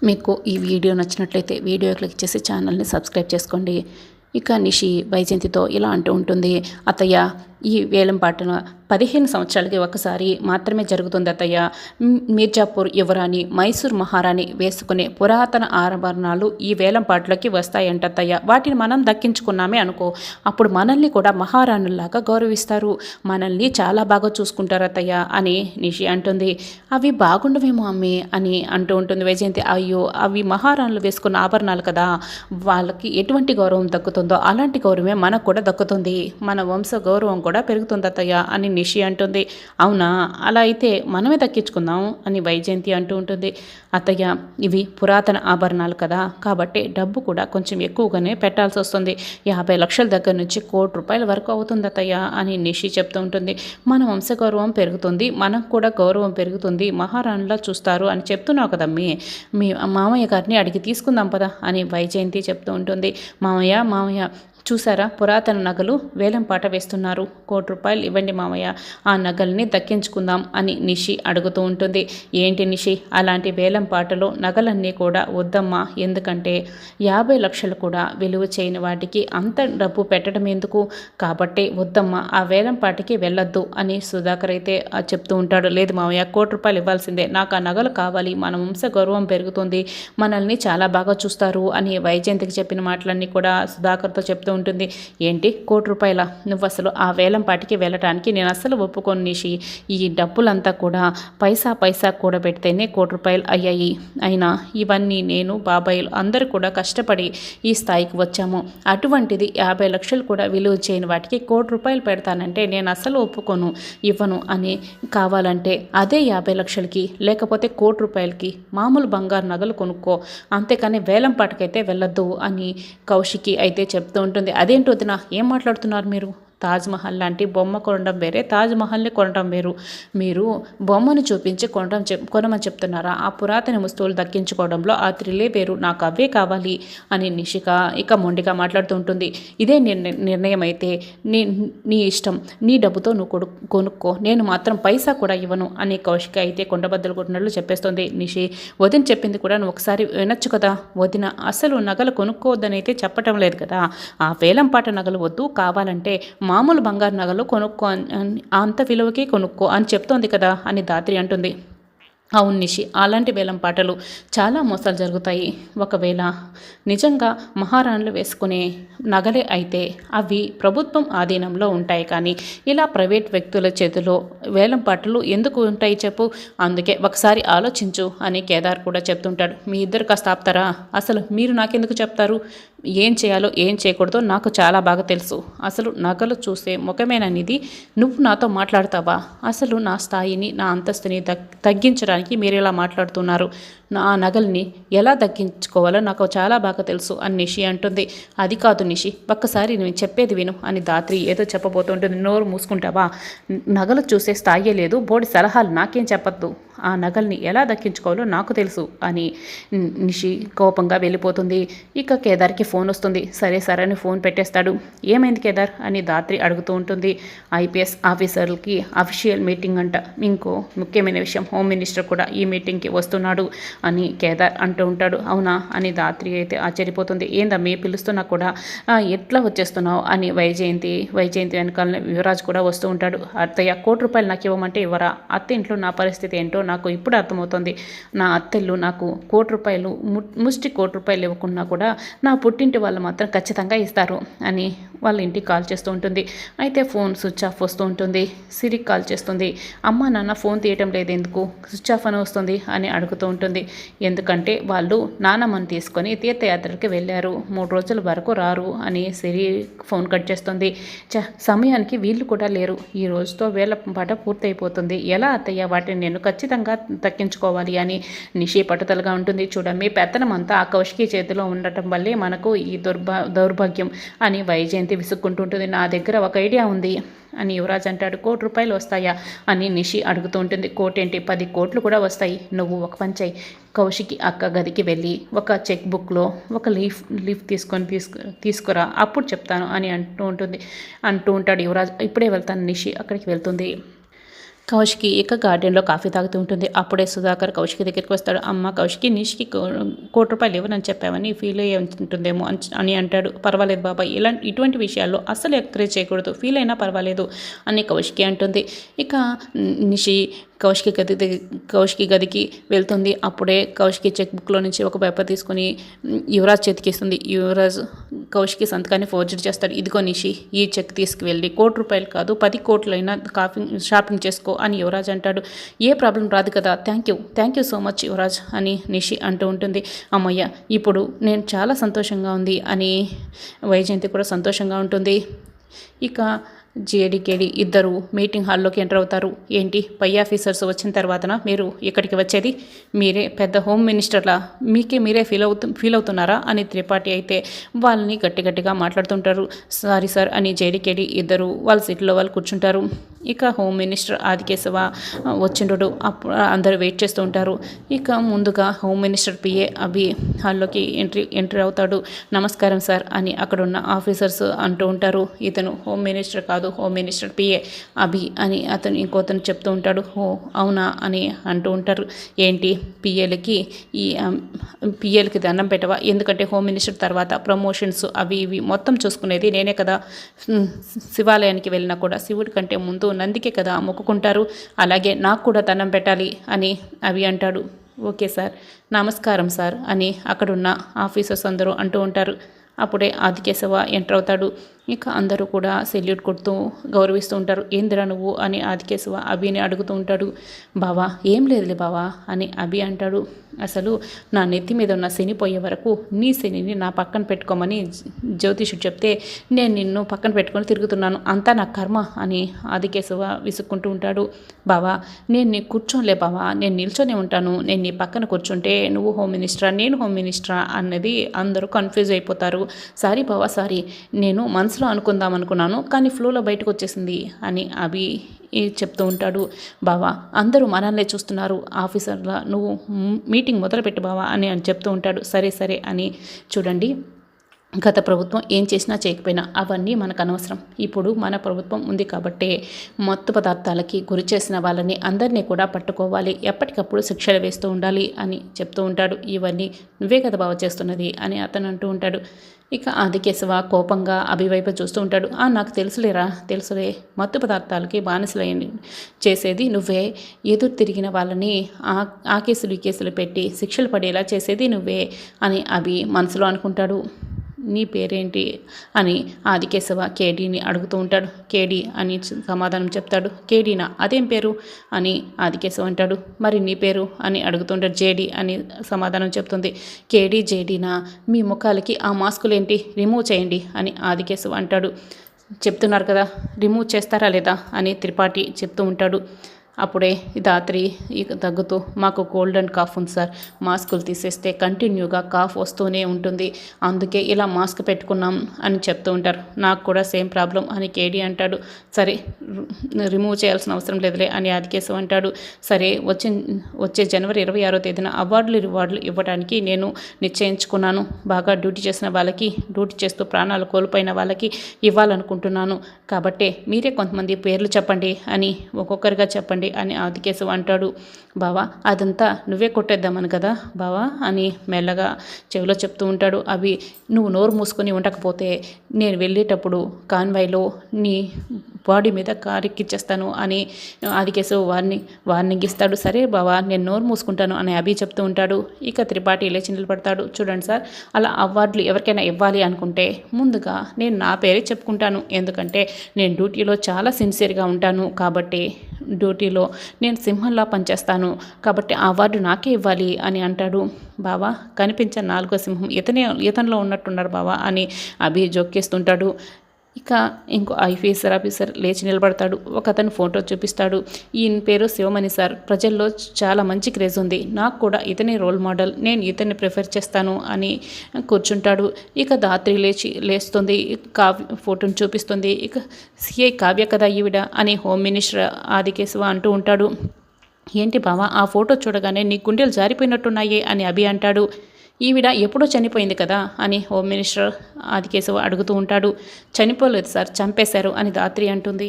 మీకు ఈ వీడియో నచ్చినట్లయితే వీడియో క్లిక్ చేసి ఛానల్ని సబ్స్క్రైబ్ చేసుకోండి. ఇక నిషి వైజయంతితో ఇలా అంటూ ఉంటుంది, అత్తయ్య ఈ వేలంపాటను 15 సంవత్సరాలకి ఒకసారి మాత్రమే జరుగుతుంది అత్తయ్య. మీర్జాపూర్ యువరాణి, మైసూర్ మహారాణి వేసుకునే పురాతన ఆభరణాలు ఈ వేలంపాటలోకి వస్తాయంట అత్తయ్య. వాటిని మనం దక్కించుకున్నామే అనుకో, అప్పుడు మనల్ని కూడా మహారాణుల్లాగా గౌరవిస్తారు, మనల్ని చాలా బాగా చూసుకుంటారు అత్తయ్య అని నిషి అంటుంది. అవి బాగుండవేమో అమ్మి అని అంటూ ఉంటుంది వైజయంతి. అయ్యో, అవి మహారాణులు వేసుకున్న ఆభరణాలు కదా, వాళ్ళకి ఎటువంటి గౌరవం దక్కుతుందో అలాంటి గౌరవమే మనకు కూడా దక్కుతుంది, మన వంశ గౌరవం కూడా పెరుగుతుంది అత్తయ్య అని నిషి అంటుంది. అవునా, అలా అయితే మనమే దక్కించుకుందాం అని వైజయంతి అంటూ ఉంటుంది. అత్తయ్య, ఇవి పురాతన ఆభరణాలు కదా, కాబట్టి డబ్బు కూడా కొంచెం ఎక్కువగానే పెట్టాల్సి వస్తుంది. 50 లక్షల దగ్గర నుంచి ₹1,00,00,000 వరకు అవుతుంది అత్తయ్య అని నిషి చెప్తూ ఉంటుంది. మన వంశ గౌరవం పెరుగుతుంది, మనకు కూడా గౌరవం పెరుగుతుంది, మహారాణులా చూస్తారు అని చెప్తున్నావు కదమ్మీ, మీ మామయ్య గారిని అడిగి తీసుకుందాం పదా అని వైజయంతి చెప్తూ ఉంటుంది. మామయ్య చూసారా, పురాతన నగలు వేలంపాట వేస్తున్నారు, ₹1,00,00,000 ఇవ్వండి మామయ్య, ఆ నగల్ని దక్కించుకుందాం అని నిషి అడుగుతూ ఉంటుంది. ఏంటి నిషి, అలాంటి వేలంపాటలో నగలన్నీ కూడా వద్దమ్మా, ఎందుకంటే 50 లక్షలు కూడా విలువ చేయని వాటికి అంత డబ్బు పెట్టడం ఎందుకు, కాబట్టి వద్దమ్మా, ఆ వేలంపాటికి వెళ్ళొద్దు అని సుధాకర్ అయితే చెప్తూ ఉంటాడు. లేదు మామయ్య, ₹1,00,00,000 ఇవ్వాల్సిందే, నాకు ఆ నగలు కావాలి, మన వంశ గౌరవం పెరుగుతుంది, మనల్ని చాలా బాగా చూస్తారు అని వైజయంతికి చెప్పిన మాటలన్నీ కూడా సుధాకర్తో చెప్తూ ఉంటుంది. ఏంటి ₹1,00,00,000, నువ్వు అసలు ఆ వేలంపాటికి వెళ్ళటానికి నేను అస్సలు ఒప్పుకోను నిషి, ఈ డబ్బులంతా కూడా పైసా కూడబెడితేనే ₹1,00,00,000 అయ్యాయి, అయినా ఇవన్నీ నేను బాబాయిలు అందరూ కూడా కష్టపడి ఈ స్థాయికి వచ్చాము, అటువంటిది 50 లక్షలు కూడా విలువ చేయని వాటికి ₹1,00,00,000 పెడతానంటే నేను అస్సలు ఒప్పుకోను, ఇవ్వను అని, కావాలంటే అదే 50 లక్షలకి లేకపోతే ₹1,00,00,000కి మామూలు బంగారు నగలు కొనుక్కో, అంతేకాని వేలంపాటకైతే వెళ్ళొద్దు అని కౌశికి అయితే చెప్తూ ఉంటుంది. అదేంటో వదినా, ఏం మాట్లాడుతున్నారు మీరు, తాజ్మహల్ లాంటి బొమ్మ కొనడం వేరే, తాజ్మహల్ని కొనడం వేరు, మీరు బొమ్మను చూపించి కొనమని చెప్తున్నారా, ఆ పురాతన వస్తువులు దక్కించుకోవడంలో ఆ థ్రిల్లే వేరు, నాకు అవే కావాలి అని నిషిక ఇక మొండిగా మాట్లాడుతూ ఉంటుంది. ఇదే నిర్ణయం అయితే నీ ఇష్టం, నీ డబ్బుతో నువ్వు కొనుక్కో, నేను మాత్రం పైసా కూడా ఇవ్వను అని కౌశిక అయితే కొండబద్దలు కొట్టినట్లు చెప్పేస్తుంది. నిషి, వదిన చెప్పింది కూడా నువ్వు ఒకసారి వినొచ్చు కదా, వదిన అసలు నగలు కొనుక్కోవద్దని అయితే చెప్పటం లేదు కదా, ఆ వేలంపాట నగలు వద్దు, కావాలంటే మామూలు బంగారు నగలు కొనుక్కో, అంత విలువకి కొనుక్కో అని చెప్తోంది కదా అని ధాత్రి అంటుంది. అవును నిషి, అలాంటి వేలంపాటలు చాలా మోసాలు జరుగుతాయి, ఒకవేళ నిజంగా మహారాణులు వేసుకునే నగలే అయితే అవి ప్రభుత్వం ఆధీనంలో ఉంటాయి, కానీ ఇలా ప్రైవేట్ వ్యక్తుల చేతిలో వేలంపాటలు ఎందుకు ఉంటాయి చెప్పు, అందుకే ఒకసారి ఆలోచించు అని కేదార్ కూడా చెప్తుంటాడు. మీ ఇద్దరు కాస్త ఆపుతారా, అసలు మీరు నాకెందుకు చెప్తారు, ఏం చేయాలో ఏం చేయకూడదో నాకు చాలా బాగా తెలుసు, అసలు నగలు చూసే ముఖమేననిది నువ్వు నాతో మాట్లాడతావా, అసలు నా స్థాయిని నా అంతస్తుని తగ్గించడానికి మీరు ఇలా మాట్లాడుతున్నారు, నా నగల్ని ఎలా తగ్గించుకోవాలో నాకు చాలా బాగా తెలుసు అని నిషి అంటుంది. అది కాదు నిషి, ఒక్కసారి నేను చెప్పేది విను అని ధాత్రి ఏదో చెప్పబోతుంటుంది. నోరు మూసుకుంటావా, నగలు చూసే స్థాయి లేదు, బోడి సలహాలు నాకేం చెప్పద్దు, ఆ నగల్ని ఎలా దక్కించుకోవాలో నాకు తెలుసు అని నిషి కోపంగా వెళ్ళిపోతుంది. ఇక కేదార్కి ఫోన్ వస్తుంది. సరే అని ఫోన్ పెట్టేస్తాడు. ఏమైంది కేదార్ అని ధాత్రి అడుగుతూ ఉంటుంది. IPS ఆఫీసర్లకి అఫీషియల్ మీటింగ్ అంట, ఇంకో ముఖ్యమైన విషయం, హోమ్ మినిస్టర్ కూడా ఈ మీటింగ్కి వస్తున్నాడు అని కేదార్ అంటూ ఉంటాడు. అవునా అని ధాత్రి అయితే ఆశ్చర్యపోతుంది. ఏందమ్మీ పిలుస్తున్నా కూడా ఎట్లా వచ్చేస్తున్నావు అని వైజయంతి వెనకాల యువరాజ్ కూడా వస్తూ ఉంటాడు. అత్తయ్య ₹1,00,00,000 నాకు ఇవ్వమంటే ఇవ్వరా, అత్త ఇంట్లో నా పరిస్థితి ఏంటో నాకు ఇప్పుడు అర్థమవుతుంది, నా అత్తెళ్ళు నాకు ₹1,00,00,000 ముష్టి ₹1,00,00,000 ఇవ్వకున్నా కూడా నా పుట్టింటి వాళ్ళు మాత్రం ఖచ్చితంగా ఇస్తారు అని వాళ్ళ ఇంటికి కాల్ చేస్తూ ఉంటుంది. అయితే ఫోన్ స్విచ్ ఆఫ్ వస్తూ ఉంటుంది. సిరికి కాల్ చేస్తుంది. అమ్మ నాన్న ఫోన్ తీయటం లేదు ఎందుకు, స్విచ్ ఆఫ్ అని వస్తుంది అని అడుగుతూ ఉంటుంది. ఎందుకంటే వాళ్ళు నానమ్మని తీసుకొని తీర్థయాత్రకి వెళ్ళారు, 3 రోజుల వరకు రారు అని సిరి ఫోన్ కట్ చేస్తుంది. సమయానికి వీళ్ళు కూడా లేరు, ఈ రోజుతో వేళ పాట పూర్తయిపోతుంది, ఎలా అత్తయ్య వాటిని నేను ఖచ్చితంగా దక్కించుకోవాలి అని నిషి పట్టుదలగా ఉంటుంది. చూడమ్మి, పెత్తనం అంతా ఆ కౌశికి చేతిలో ఉండటం వల్లే మనకు ఈ దౌర్భాగ్యం అని వైజయంతి విసుక్కుంటుంటుంది. నా దగ్గర ఒక ఐడియా ఉంది అని యువరాజ్ అంటాడు. ₹1,00,00,000 వస్తాయా అని నిషి అడుగుతూ ఉంటుంది. కోటేంటి, 10 కోట్లు కూడా వస్తాయి, నువ్వు ఒక పని చెయ్యి, కౌశికి అక్క గదికి వెళ్ళి ఒక చెక్ బుక్లో ఒక లీఫ్ తీసుకురా, అప్పుడు చెప్తాను అని అంటూ ఉంటాడు యువరాజ్. ఇప్పుడే వెళ్తాను నిషి అక్కడికి వెళ్తుంది. కౌశికి ఇక గార్డెన్లో కాఫీ తాగుతూ ఉంటుంది. అప్పుడే సుధాకర్ కౌశికి దగ్గరికి వస్తాడు. అమ్మ కౌశికి నిషికి ₹1,00,00,000 ఇవ్వనని చెప్పావని ఫీల్ అయ్యి ఉంటుందేమో అని అంటాడు. పర్వాలేదు బాబాయ్, ఇటువంటి విషయాల్లో అస్సలు ఎంకరేజ్ చేయకూడదు, ఫీల్ అయినా పర్వాలేదు అని కౌశికి అంటుంది. ఇక నిషి కౌశికి గదికి వెళ్తుంది. అప్పుడే కౌశికి చెక్ బుక్లో నుంచి ఒక పేపర్ తీసుకుని యువరాజ్ చేతికి ఇస్తుంది. యువరాజ్ కౌశికి సంతకాన్ని ఫోర్జరీ చేస్తాడు. ఇదిగో నిషి, ఈ చెక్ తీసుకువెళ్ళి ₹1,00,00,000 కాదు 10 కోట్లైనా షాపింగ్ చేసుకో అని యువరాజ్ అంటాడు. ఏ ప్రాబ్లం రాదు కదా, thank you so much Yuvraj అని నిషి అంటూ ఉంటుంది. అమ్మయ్య, ఇప్పుడు నేను చాలా సంతోషంగా ఉంది అని వైజయంతి కూడా సంతోషంగా ఉంటుంది. ఇక జేడీకేడి ఇద్దరు మీటింగ్ హాల్లోకి ఎంటర్ అవుతారు. ఏంటి పై ఆఫీసర్స్ వచ్చిన తర్వాతన మీరు ఇక్కడికి వచ్చేది? మీరే పెద్ద హోమ్ మినిస్టర్లా మీరే ఫీల్ అవుతున్నారా అని త్రిపాఠి అయితే వాళ్ళని గట్టిగా మాట్లాడుతుంటారు. సారీ సార్ అని జేడీకేడి ఇద్దరు వాళ్ళ సీట్లో వాళ్ళు కూర్చుంటారు. ఇక హోమ్ మినిస్టర్ ఆదికేశవ వచ్చిండు. అప్పుడు అందరూ వెయిట్ చేస్తూ ఉంటారు. ఇక ముందుగా హోమ్ మినిస్టర్ పిఏ అభి హాల్లోకి ఎంట్రీ అవుతాడు. నమస్కారం సార్ అని అక్కడున్న ఆఫీసర్స్ అంటూ ఉంటారు. ఇతను హోమ్ మినిస్టర్ కాదు, హోమ్ మినిస్టర్ పిఏ అభి అని ఇంకోతను చెప్తూ ఉంటాడు. ఓ అవునా అని అంటూ ఉంటారు. ఏంటి పిఏలకి దండం పెట్టవా? ఎందుకంటే హోమ్ మినిస్టర్ తర్వాత ప్రమోషన్స్ అవి ఇవి మొత్తం చూసుకునేది నేనే కదా. శివాలయానికి వెళ్ళినా కూడా శివుడి కంటే ముందు నందికే కదా మొక్కుకుంటారు. అలాగే నాకు కూడా దండం పెట్టాలి అని అవి అంటాడు. ఓకే సార్, నమస్కారం సార్ అని అక్కడున్న ఆఫీసర్స్ అందరూ అంటూ ఉంటారు. అప్పుడే ఆదికేశవ ఎంటర్ అవుతాడు. ఇక అందరూ కూడా సెల్యూట్ కొడుతూ గౌరవిస్తూ ఉంటారు. ఏందిరా నువ్వు అని ఆదికేశవ అభిని అడుగుతూ ఉంటాడు. బావా ఏం లేదులే బావా అని అభి అంటాడు. అసలు నా నెత్తి మీద ఉన్న శని పోయే వరకు నీ శనిని నా పక్కన పెట్టుకోమని జ్యోతిషుడు చెప్తే నేను నిన్ను పక్కన పెట్టుకొని తిరుగుతున్నాను, అంతా నా కర్మ అని ఆదికేశవ విసుక్కుంటూ ఉంటాడు. బావా నేను నీ కూర్చోలే బావా, నేను నిల్చొనే ఉంటాను. నేను నీ పక్కన కూర్చుంటే నువ్వు హోమ్ మినిస్టరా నేను హోమ్ మినిస్టరా అన్నది అందరూ కన్ఫ్యూజ్ అయిపోతారు. సారీ బావా సారీ, నేను మనసులో అనుకుందాం అనుకున్నాను కానీ ఫ్లోలో బయటకు వచ్చేసింది అని అభి చెప్తూ ఉంటాడు. బావా అందరూ మనల్నే చూస్తున్నారు ఆఫీసర్లా, నువ్వు మీటింగ్ మొదలుపెట్టు బావా అని చెప్తూ ఉంటాడు. సరే అని చూడండి, గత ప్రభుత్వం ఏం చేసినా చేయకపోయినా అవన్నీ మనకు అనవసరం. ఇప్పుడు మన ప్రభుత్వం ఉంది కాబట్టే మత్తు పదార్థాలకి గురి చేసిన వాళ్ళని అందరినీ కూడా పట్టుకోవాలి, ఎప్పటికప్పుడు శిక్షలు వేస్తూ ఉండాలి అని చెప్తూ ఉంటాడు. ఇవన్నీ నువ్వే కదా బావ చేస్తున్నది అని అతను అంటూ ఉంటాడు. ఇక ఆదికేశవ కోపంగా అభివైపు చూస్తూ ఉంటాడు. నాకు తెలుసులే, మత్తు పదార్థాలకి బానిసలైన చేసేది నువ్వే, ఎదురు తిరిగిన వాళ్ళని ఆ కేసులు ఈ కేసులు పెట్టి శిక్షలు పడేలా చేసేది నువ్వే అని అభి మనసులో అనుకుంటాడు. నీ పేరేంటి అని ఆదికేశవ కేడీని అడుగుతూ ఉంటాడు. కేడీ అని సమాధానం చెప్తాడు. కేడీనా, అదేం పేరు అని ఆదికేశవ అంటాడు. మరి నీ పేరు అని అడుగుతుంటాడు. జేడీ అని సమాధానం చెప్తుంది. కేడీ జేడీనా, మీ ముఖాలకి ఆ మాస్కులేంటి, రిమూవ్ చేయండి అని ఆదికేశవ అంటాడు. చెప్తున్నారు కదా, రిమూవ్ చేస్తారా లేదా అని త్రిపాఠి చెప్తూ ఉంటాడు. అప్పుడే రాత్రి ఇక తగ్గుతూ మాకు కోల్డ్ అండ్ కాఫ్ ఉంది సార్, మాస్కులు తీసేస్తే కంటిన్యూగా కాఫ్ వస్తూనే ఉంటుంది, అందుకే ఇలా మాస్క్ పెట్టుకున్నాం అని చెప్తూ ఉంటారు. నాకు కూడా సేమ్ ప్రాబ్లం అని కేడీ అంటాడు. సరే రిమూవ్ చేయాల్సిన అవసరం లేదులే అని ఆదికేశవ్ అంటాడు. సరే వచ్చే జనవరి 26వ తేదీన రివార్డులు ఇవ్వడానికి నేను నిశ్చయించుకున్నాను. బాగా డ్యూటీ చేసిన వాళ్ళకి, డ్యూటీ చేస్తూ ప్రాణాలు కోల్పోయిన వాళ్ళకి ఇవ్వాలనుకుంటున్నాను. కాబట్టి మీరే కొంతమంది పేర్లు చెప్పండి అని ఒక్కొక్కరిగా చెప్పండి అని ఆదికేశవ్ అంటాడు. బావా అదంతా నువ్వే కొట్టేద్దామని కదా బావా అని మెల్లగా చెవిలో చెప్తూ ఉంటాడు. అవి నువ్వు నోరు మూసుకొని ఉండకపోతే నేను వెళ్ళేటప్పుడు కాన్వాయ్లో నీ బాడీ మీద కారెక్కిచ్చేస్తాను అని ఆదికేశవ్ వార్నింగ్ ఇస్తాడు. సరే బావా నేను నోరు మూసుకుంటాను అని అభి చెప్తూ ఉంటాడు. ఇక త్రిపాఠి లేచి నిలబడతాడు. చూడండి సార్, అలా అవార్డులు ఎవరికైనా ఇవ్వాలి అనుకుంటే ముందుగా నేను నా పేరే చెప్పుకుంటాను, ఎందుకంటే నేను డ్యూటీలో చాలా సిన్సియర్గా ఉంటాను కాబట్టి, డ్యూటీలో నేను సింహంలా పనిచేస్తాను కాబట్టి ఆ అవార్డు నాకే ఇవ్వాలి అని అంటాడు. బావా కనిపించే 4వ సింహం ఇతనిలో ఉన్నట్టున్నారు బావా అని అభి జోక్కేస్తుంటాడు. ఇక ఇంకో ఆఫీసర్ లేచి నిలబడతాడు. ఒక అతను ఫోటో చూపిస్తాడు. ఈయన పేరు శివమణి సార్, ప్రజల్లో చాలా మంచి క్రేజ్ ఉంది, నాకు కూడా ఇతని రోల్ మోడల్, నేను ఇతన్ని ప్రిఫర్ చేస్తాను అని కూర్చుంటాడు. ఇక దాత్రి లేస్తుంది, కావ్య ఫోటోని చూపిస్తుంది. ఇక సిఐ కావ్య కదా ఈవిడ అని హోమ్ మినిస్టర్ ఆదికేశవ అంటూ ఉంటాడు. ఏంటి బావా ఆ ఫోటో చూడగానే నీ గుండెలు జారిపోయినట్టున్నాయి అని అభి అంటాడు. ఈవిడ ఎప్పుడో చనిపోయింది కదా అని హోమ్ మినిస్టర్ ఆదికేశవ అడుగుతూ ఉంటాడు. చనిపోలేదు సార్, చంపేశారు అని దాత్రి అంటుంది.